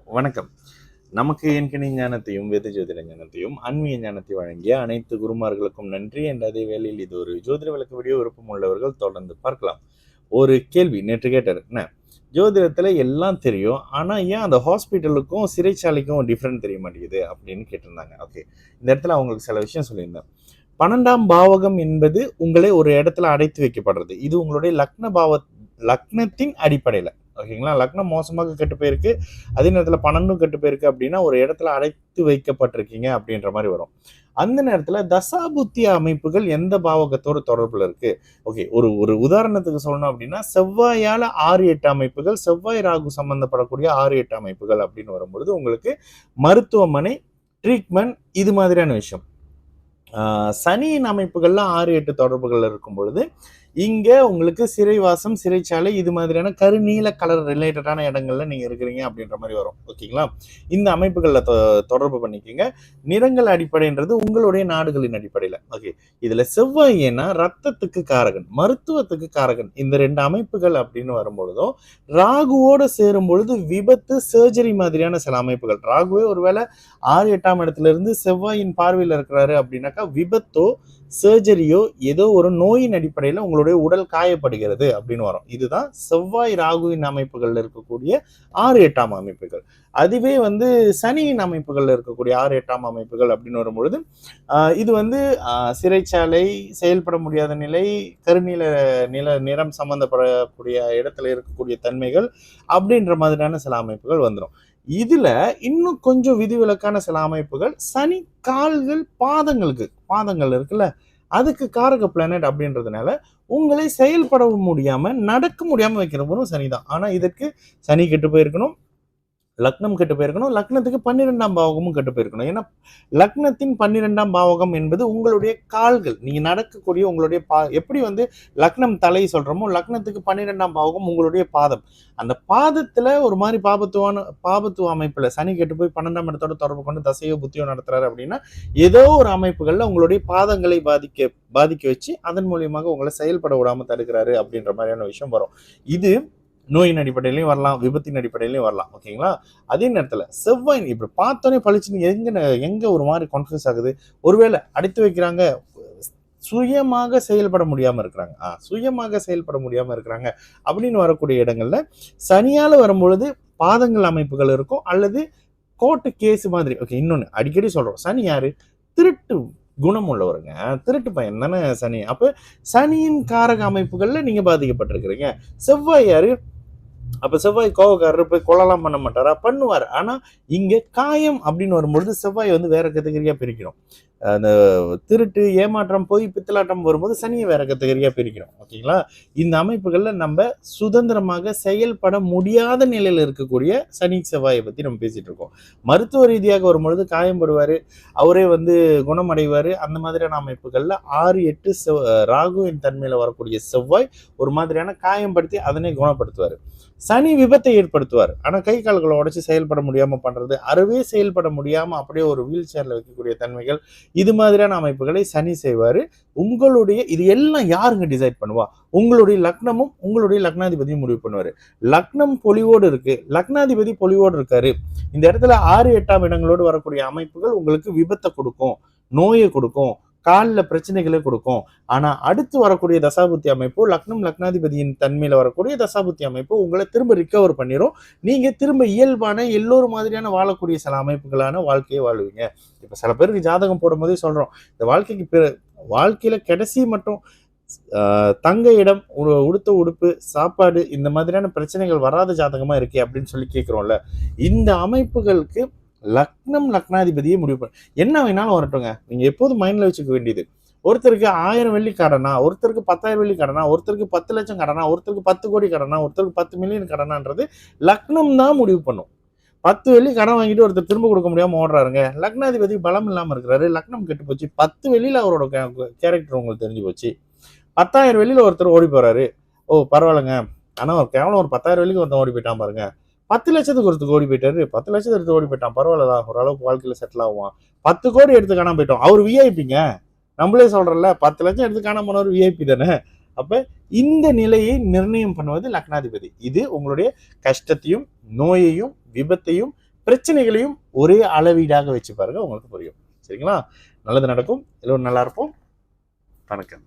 வணக்கம். நமக்கு எண்கணி ஞானத்தையும், வேத ஜோதிட ஞானத்தையும், ஆன்மீக ஞானத்தை வழங்கிய அனைத்து குருமார்களுக்கும் நன்றி. என்ற அதே வேளையில் இது ஒரு ஜோதிட விளக்க வீடியோ. விருப்பம் உள்ளவர்கள் தொடர்ந்து பார்க்கலாம். ஒரு கேள்வி நேற்று கேட்டார். என்ன, ஜோதிடத்துல எல்லாம் தெரியும், ஆனா ஏன் அந்த ஹாஸ்பிட்டலுக்கும் சிறைச்சாலைக்கும் டிஃப்ரெண்ட் தெரிய மாட்டேங்குது அப்படின்னு கேட்டிருந்தாங்க. ஓகே, இந்த இடத்துல அவங்களுக்கு சில விஷயம் சொல்லியிருந்தேன். 12ஆம் பாவகம் என்பது உங்களை ஒரு இடத்துல அடைத்து வைக்கப்படுறது. இது உங்களுடைய லக்னத்தின் அடிப்படையில். ஓகேங்களா, லக்னம் மோசமாக கெட்டு போயிருக்கு, அதே நேரத்தில் 12 கெட்டு போயிருக்கு அப்படின்னா ஒரு இடத்துல அடைத்து வைக்கப்பட்டிருக்கீங்க அப்படின்ற மாதிரி வரும். அந்த நேரத்தில் தசாபுத்தி அமைப்புகள் எந்த பாவகத்தோட தொடர்புல இருக்கு? ஓகே, ஒரு ஒரு உதாரணத்துக்கு சொல்லணும் அப்படின்னா, செவ்வாயால 6-8 அமைப்புகள், செவ்வாய் ராகு சம்பந்தப்படக்கூடிய 6-8 அமைப்புகள் அப்படின்னு வரும்பொழுது உங்களுக்கு மருத்துவமனை, ட்ரீட்மெண்ட், இது மாதிரியான விஷயம். சனியின் அமைப்புகள்ல 6-8 தொடர்புகள் இருக்கும் பொழுது இங்க உங்களுக்கு சிறைவாசம், சிறைச்சாலை, இது மாதிரியான கருநீல கலர் ரிலேட்டடான இடங்கள்ல நீங்க இருக்கிறீங்க அப்படின்ற மாதிரி வரும். ஓகேங்களா, இந்த அமைப்புகள்ல தொடர்பு பண்ணிக்கோங்க. நிறங்கள் அடிப்படைன்றது உங்களுடைய நாடுகளின் அடிப்படையில. ஓகே, இதுல செவ்வாய் ஏன்னா ரத்தத்துக்கு காரகன், மருத்துவத்துக்கு காரகன். இந்த 2 அமைப்புகள் அப்படின்னு வரும்பொழுதும் ராகுவோட சேரும் பொழுது விபத்து, சர்ஜரி மாதிரியான சில அமைப்புகள். ராகுவே ஒருவேளை 6-8ஆம் இடத்துல இருந்து செவ்வாயின் பார்வையில் இருக்கிறாரு அப்படின்னாக்கா விபத்தோ சர்ஜரியோ ஏதோ ஒரு நோயின் அடிப்படையில் உங்களுடைய உடல் காயப்படுகிறது அப்படின்னு வரும். இதுதான் செவ்வாய் ராகுவின் அமைப்புகள்ல இருக்கக்கூடிய 6-8ஆம் அமைப்புகள். அதுவே சனியின் அமைப்புகள்ல இருக்கக்கூடிய 6-8ஆம் அமைப்புகள் அப்படின்னு வரும்பொழுது இது சிறைச்சாலை, செயல்பட முடியாத நிலை, நிறம் சம்பந்தப்படக்கூடிய இடத்துல இருக்கக்கூடிய தன்மைகள் அப்படின்ற மாதிரியான சில அமைப்புகள் வந்துடும். இதுல இன்னும் கொஞ்சம் விதிவிலக்கான சில அமைப்புகள் சனி கால்கள், பாதங்கள் இருக்குல்ல, அதுக்கு காரக பிளானட் அப்படின்றதுனால உங்களை செயல்படவும் முடியாம, நடக்க முடியாம வைக்கிறவரும் சனிதான். ஆனா இதற்கு சனி கெட்டு போயிருக்கணும், லக்னம் கெட்டு போயிருக்கணும், லக்னத்துக்கு 12ஆம் பாவகமும் கெட்டு போயிருக்கணும். ஏன்னா லக்னத்தின் 12ஆம் பாவகம் என்பது உங்களுடைய கால்கள், நீங்க நடக்கக்கூடிய உங்களுடைய எப்படி லக்னம் தலை சொல்றோமோ, லக்னத்துக்கு 12ஆம் பாவகம் உங்களுடைய பாதம். அந்த பாதத்துல ஒரு மாதிரி பாபத்துவ அமைப்புல சனி கெட்டு போய் 12ஆம் இடத்தோட தொடர்பு கொண்டு தசையோ புத்தியோ நடத்துறாரு அப்படின்னா ஏதோ ஒரு அமைப்புகள்ல உங்களுடைய பாதங்களை பாதிக்க வச்சு அதன் மூலியமாக உங்களை செயல்பட விடாம தடுக்கிறாரு அப்படின்ற மாதிரியான விஷயம் வரும். இது நோயின் அடிப்படையிலையும் வரலாம், விபத்தின் அடிப்படையிலையும் வரலாம். ஓகேங்களா, அதே நேரத்தில் செவ்வாய் இப்படி பார்த்தோன்னே பழிச்சுன்னு எங்க ஒரு மாதிரி கன்ஃபியூஸ் ஆகுது. ஒருவேளை அடைத்து வைக்கிறாங்க, சுயமாக செயல்பட முடியாம இருக்கிறாங்க அப்படின்னு வரக்கூடிய இடங்கள்ல சனியால வரும்பொழுது பாதங்கள் அமைப்புகள் இருக்கும், அல்லது கோர்ட்டு கேஸ் மாதிரி. ஓகே, இன்னொன்னு அடிக்கடி சொல்றோம், சனி யாரு? திருட்டு குணம் உள்ளவருங்க, திருட்டு பையன் தானே சனி. அப்ப சனியின் காரக அமைப்புகள்ல நீங்க பாதிக்கப்பட்டிருக்கிறீங்க. செவ்வாய் யாரு? அப்ப செவ்வாய் கோவக்காரர் போய் கொள்ளலாம் பண்ண மாட்டாரா? பண்ணுவார். ஆனா இங்க காயம் அப்படின்னு வரும்பொழுது செவ்வாய் வேற கேட்டகரியா பிரிக்கிறோம். அந்த திருட்டு, ஏமாற்றம், பொய், பித்தலாட்டம் வரும்போது சனியை வேற கேட்டகரியா பிரிக்கிறோம். ஓகேங்களா, இந்த அமைப்புகள்ல நம்ம சுதந்திரமாக செயல்பட முடியாத நிலையில இருக்கக்கூடிய சனி செவ்வாயை பத்தி நம்ம பேசிட்டு இருக்கோம். மருத்துவ ரீதியாக வரும்பொழுது காயம்படுவாரு, அவரே குணமடைவாரு. அந்த மாதிரியான அமைப்புகள்ல 6-8 ராகுவின் தன்மையில வரக்கூடிய செவ்வாய் ஒரு மாதிரியான காயம்படுத்தி அதனை குணப்படுத்துவாரு. சனி விபத்தை ஏற்படுத்துவார். ஆனா கை கால்களை உடைச்சு செயல்பட முடியாம பண்றது, அறவே செயல்பட முடியாம அப்படியே ஒரு வீல் சேர்ல வைக்கக்கூடிய தன்மைகள், இது மாதிரியான அமைப்புகளை சனி செய்வாரு. இது எல்லாம் யாருங்க டிசைட் பண்ணுவா? உங்களுடைய லக்னமும் உங்களுடைய லக்னாதிபதியும் முடிவு பண்ணுவாரு. லக்னம் பொலிவோடு இருக்கு, லக்னாதிபதி பொலிவோடு இருக்காரு, இந்த இடத்துல 6-8ஆம் இடங்களோடு வரக்கூடிய அமைப்புகள் உங்களுக்கு விபத்தை கொடுக்கும், நோயை கொடுக்கும், காலில் பிரச்சனைகளை கொடுக்கும். ஆனா அடுத்து வரக்கூடிய தசாபுத்தி அமைப்பு, லக்னாதிபதியின் தன்மையில வரக்கூடிய தசாபுத்தி அமைப்பு உங்களை திரும்ப ரிகவர் பண்ணிடும். நீங்க திரும்ப இயல்பான எல்லோரும் மாதிரியான வாழக்கூடிய சில அமைப்புகளான வாழ்க்கையை வாழ்வீங்க. இப்ப சில பேருக்கு ஜாதகம் போடும் போதே சொல்றோம், இந்த வாழ்க்கையில கடைசி மட்டும் தங்க இடம், உடுத்த உடுப்பு, சாப்பாடு, இந்த மாதிரியான பிரச்சனைகள் வராத ஜாதகமா இருக்கே அப்படின்னு சொல்லி கேட்கிறோம்ல. இந்த அமைப்புகளுக்கு லக்னாதிபதியே முடிவு பண்ண என்ன வேணாலும் வரட்டுங்க. நீங்க எப்போதும் மைண்ட்ல வச்சுக்க வேண்டியது, ஒருத்தருக்கு 1000 வெள்ளி கடனா, ஒருத்தருக்கு 10,000 வெள்ளி கடனா, ஒருத்தருக்கு 10 லட்சம் கடனா, ஒருத்தருக்கு 10 கோடி கடனா, ஒருத்தருக்கு 10 மில்லியன் கடனான்றது லக்னம் தான் முடிவு பண்ணும். 10 வெள்ளி கடன் வாங்கிட்டு ஒருத்தர் திரும்ப கொடுக்க முடியாம ஓடுறாருங்க, லக்னாதிபதி பலம் இல்லாம இருக்கிறாரு, லக்னம் கெட்டு போச்சு. 10 வெள்ளியில அவரோட கேரக்டர் உங்களுக்கு தெரிஞ்சு போச்சு. 10,000 வெள்ளியில ஒருத்தர் ஓடி போறாரு, ஓ பரவாயில்லைங்க, ஆனா கேவலம் ஒரு 10,000 வெள்ளிக்கு ஒருத்தன் ஓடி போயிட்டான் பாருங்க. 10 லட்சத்துக்கு ஒருத்தருக்கு ஓடி போயிட்டாரு, 10 லட்சத்துக்கு எடுத்து ஓடி போயிட்டான், பரவாயில்லதான், ஓரளவுக்கு வாழ்க்கையில செட்டில் ஆகுவான். 10 கோடி எடுத்து காணாம போயிட்டோம், அவர் விஐபிங்க. நம்மளே சொல்றோம்ல, 10 லட்சம் எடுத்து காணாம போனவர் விஐபி தானே. அப்ப இந்த நிலையை நிர்ணயம் பண்ணுவது லக்னாதிபதி. இது உங்களுடைய கஷ்டத்தையும், நோயையும், விபத்தையும், பிரச்சனைகளையும் ஒரே அளவீடாக வச்சு பாருங்க, உங்களுக்கு புரியும். சரிங்களா? நல்லது நடக்கும். எல்லோரும் நல்லா இருப்போம். வணக்கம்.